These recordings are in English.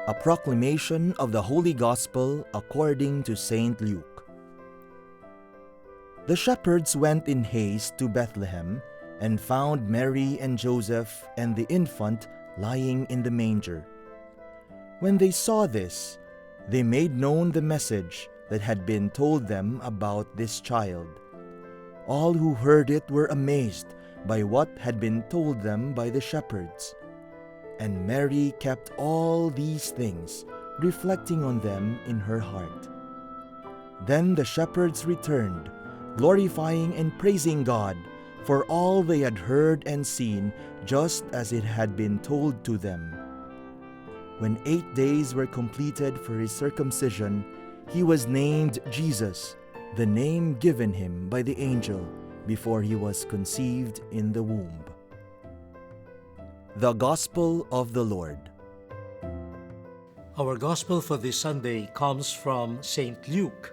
A proclamation of the Holy Gospel according to Saint Luke. The shepherds went in haste to Bethlehem and found Mary and Joseph and the infant lying in the manger. When they saw this, they made known the message that had been told them about this child. All who heard it were amazed by what had been told them by the shepherds. And Mary kept all these things, reflecting on them in her heart. Then the shepherds returned, glorifying and praising God for all they had heard and seen, just as it had been told to them. When 8 days were completed for his circumcision, he was named Jesus, the name given him by the angel before he was conceived in the womb. The Gospel of the Lord. Our Gospel for this Sunday comes from Saint Luke.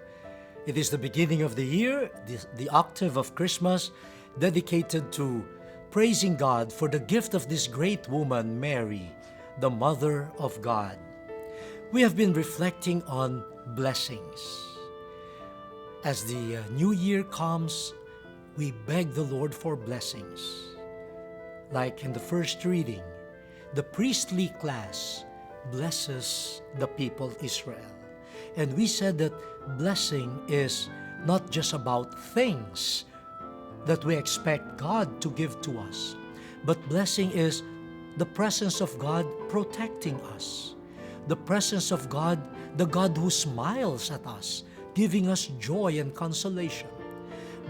It is the beginning of the year, the octave of Christmas, dedicated to praising God for the gift of this great woman, Mary, the Mother of God. We have been reflecting on blessings. As the new year comes, we beg the Lord for blessings. Like in the first reading, the priestly class blesses the people Israel. And we said that blessing is not just about things that we expect God to give to us, but blessing is the presence of God protecting us, the presence of God, the God who smiles at us, giving us joy and consolation.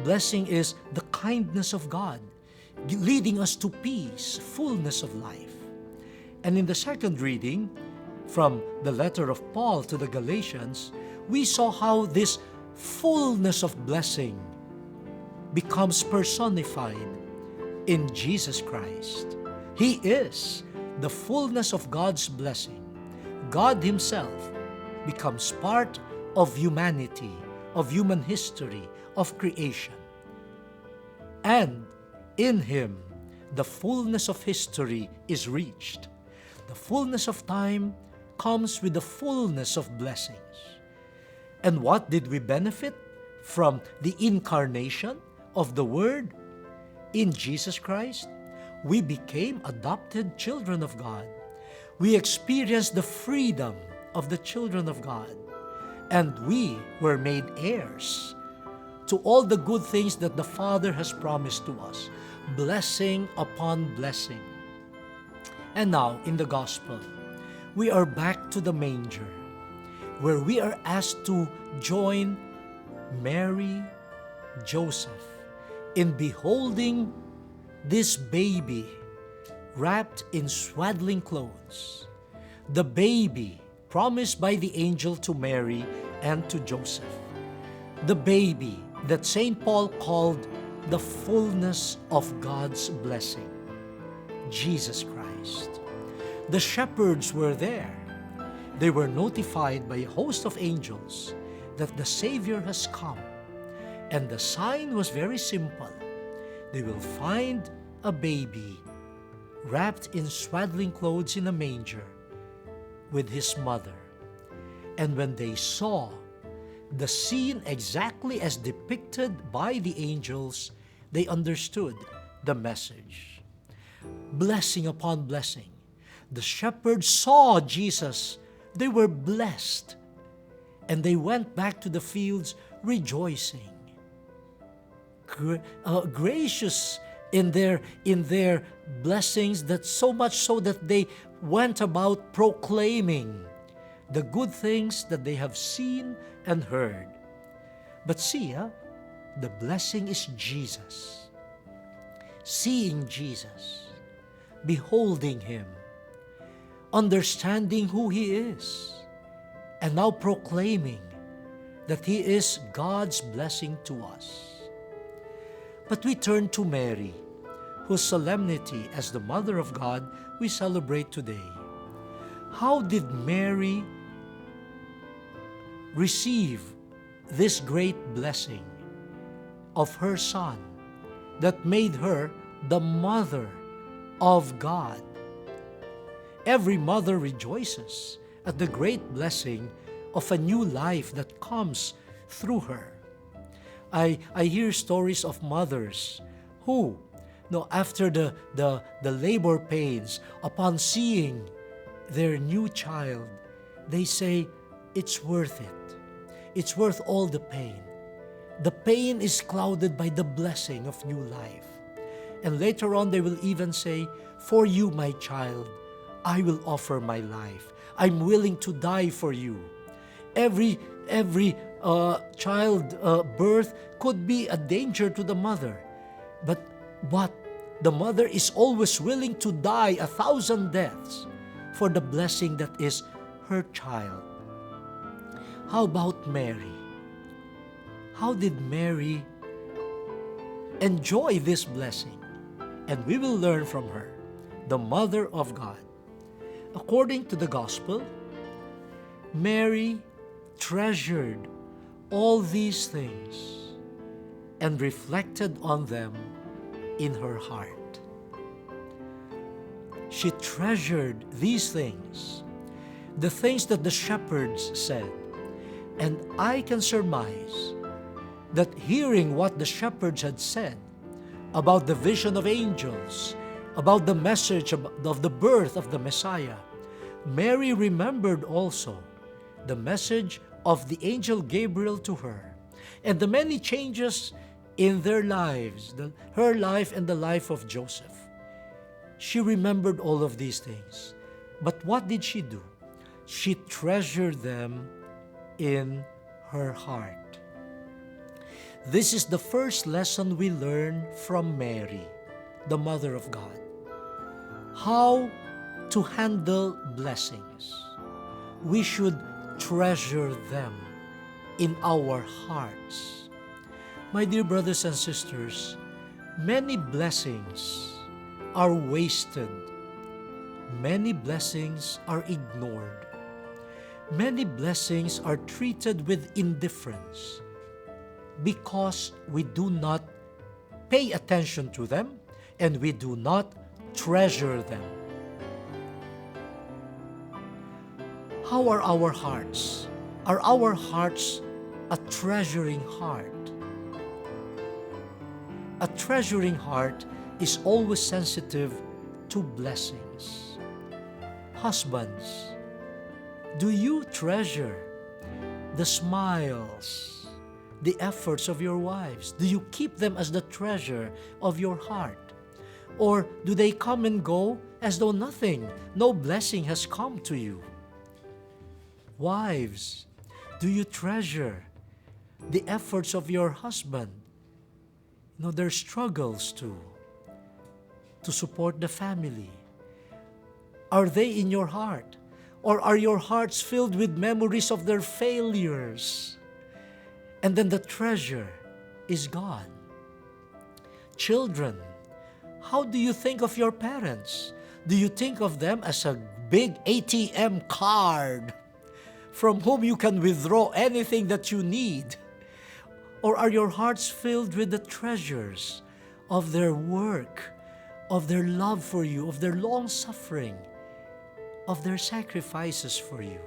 Blessing is the kindness of God, leading us to peace, fullness of life. And in the second reading, from the letter of Paul to the Galatians, we saw how this fullness of blessing becomes personified in Jesus Christ. He is the fullness of God's blessing. God Himself becomes part of humanity, of human history, of creation. And in Him, the fullness of history is reached. The fullness of time comes with the fullness of blessings. And what did we benefit from the incarnation of the Word in Jesus Christ? We became adopted children of God. We experienced the freedom of the children of God. And we were made heirs to all the good things that the Father has promised to us. Blessing upon blessing. And now, in the Gospel, we are back to the manger, where we are asked to join Mary, Joseph, in beholding this baby wrapped in swaddling clothes, the baby promised by the angel to Mary and to Joseph, the baby that St. Paul called the fullness of God's blessing, Jesus Christ. The shepherds were there. They were notified by a host of angels that the Savior has come. And the sign was very simple. They will find a baby wrapped in swaddling clothes in a manger with his mother. And when they saw the scene exactly as depicted by the angels, they understood the message. Blessing upon blessing. The shepherds saw Jesus. They were blessed. And they went back to the fields rejoicing. Gracious in their blessings, that so much so that they went about proclaiming the good things that they have seen and heard. But see, the blessing is Jesus. Seeing Jesus, beholding Him, understanding who He is, and now proclaiming that He is God's blessing to us. But we turn to Mary, whose solemnity as the Mother of God we celebrate today. How did Mary receive this great blessing of her Son that made her the Mother of God? Every mother rejoices at the great blessing of a new life that comes through her. I hear stories of mothers who, after the labor pains, upon seeing their new child, they say, it's worth it. It's worth all the pain. The pain is clouded by the blessing of new life. And later on, they will even say, for you, my child, I will offer my life. I'm willing to die for you. Every child birth could be a danger to the mother. But the mother is always willing to die 1,000 deaths for the blessing that is her child. How about Mary? How did Mary enjoy this blessing? And we will learn from her, the Mother of God. According to the Gospel, Mary treasured all these things and reflected on them in her heart. She treasured these things, the things that the shepherds said. And I can surmise that hearing what the shepherds had said about the vision of angels, about the message of the birth of the Messiah, Mary remembered also the message of the angel Gabriel to her and the many changes in their lives, her life and the life of Joseph. She remembered all of these things. But what did she do? She treasured them in her heart. This is the first lesson we learn from Mary, the Mother of God. How to handle blessings. We should treasure them in our hearts. My dear brothers and sisters, many blessings are wasted. Many blessings are ignored. Many blessings are treated with indifference because we do not pay attention to them and we do not treasure them. How are our hearts? Are our hearts a treasuring heart? A treasuring heart is always sensitive to blessings. Husbands, do you treasure the smiles, the efforts of your wives? Do you keep them as the treasure of your heart? Or do they come and go as though nothing, no blessing has come to you? Wives, do you treasure the efforts of your husband? Their struggles to support the family. Are they in your heart? Or are your hearts filled with memories of their failures? And then the treasure is gone. Children, how do you think of your parents? Do you think of them as a big ATM card from whom you can withdraw anything that you need? Or are your hearts filled with the treasures of their work, of their love for you, of their long suffering, of their sacrifices for you?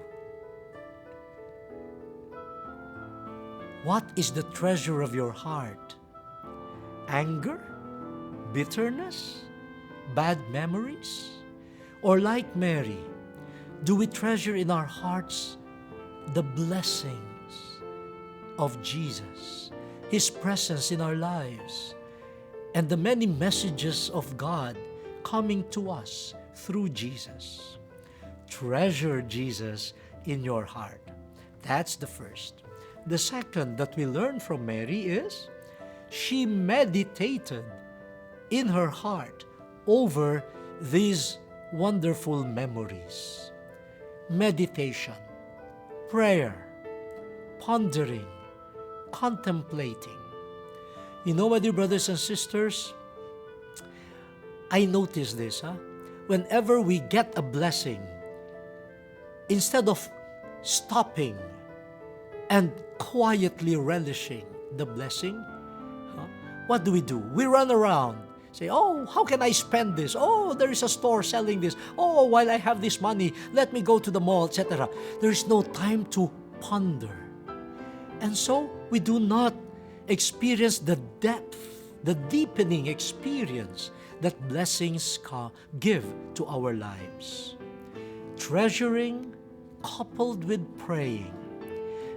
What is the treasure of your heart? Anger? Bitterness? Bad memories? Or like Mary, do we treasure in our hearts the blessings of Jesus, His presence in our lives, and the many messages of God coming to us through Jesus? Treasure Jesus in your heart. That's the first. The second that we learn from Mary is she meditated in her heart over these wonderful memories. Meditation, prayer, pondering, contemplating. My dear brothers and sisters, I notice this. Whenever we get a blessing, instead of stopping and quietly relishing the blessing, what do? We run around Say, oh, how can I spend this? Oh, there is a store selling this. Oh, while I have this money, let me go to the mall, etc. There is no time to ponder. And so we do not experience the depth, the deepening experience that blessings give to our lives. Treasuring coupled with praying.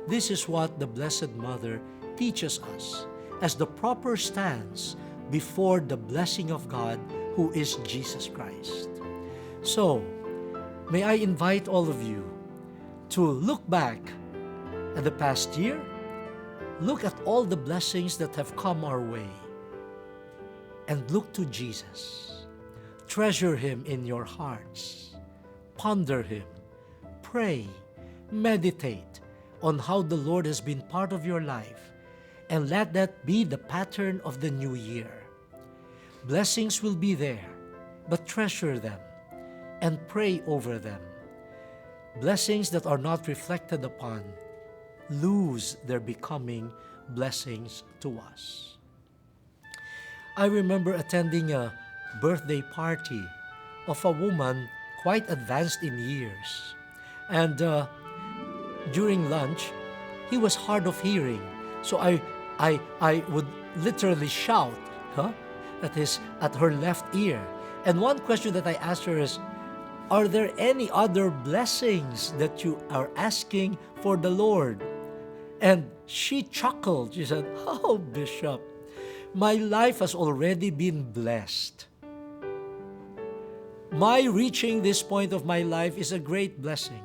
This is what the Blessed Mother teaches us as the proper stance before the blessing of God, who is Jesus Christ. So, may I invite all of you to look back at the past year, look at all the blessings that have come our way, and look to Jesus. Treasure Him in your hearts. Ponder Him. Pray. Meditate on how the Lord has been part of your life, and let that be the pattern of the new year. Blessings will be there, but treasure them and pray over them. Blessings that are not reflected upon lose their becoming blessings to us. I remember attending a birthday party of a woman quite advanced in years. And during lunch, he was hard of hearing. So I would literally shout at her left ear. And one question that I asked her is, are there any other blessings that you are asking for the Lord? And she chuckled. She said, oh, Bishop, my life has already been blessed. My reaching this point of my life is a great blessing.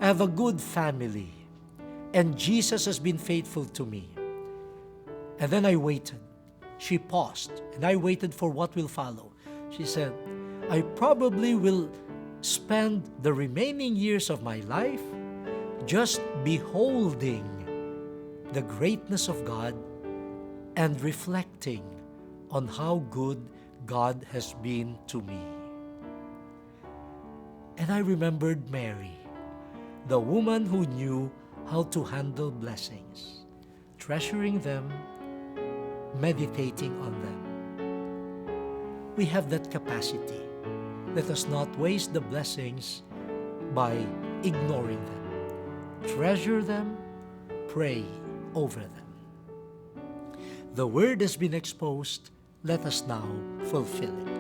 I have a good family, and Jesus has been faithful to me. And then I waited. She paused, and I waited for what will follow. She said, I probably will spend the remaining years of my life just beholding the greatness of God and reflecting on how good God has been to me. And I remembered Mary, the woman who knew how to handle blessings, treasuring them, meditating on them. We have that capacity. Let us not waste the blessings by ignoring them. Treasure them, pray over them. The word has been exposed. Let us now fulfill it.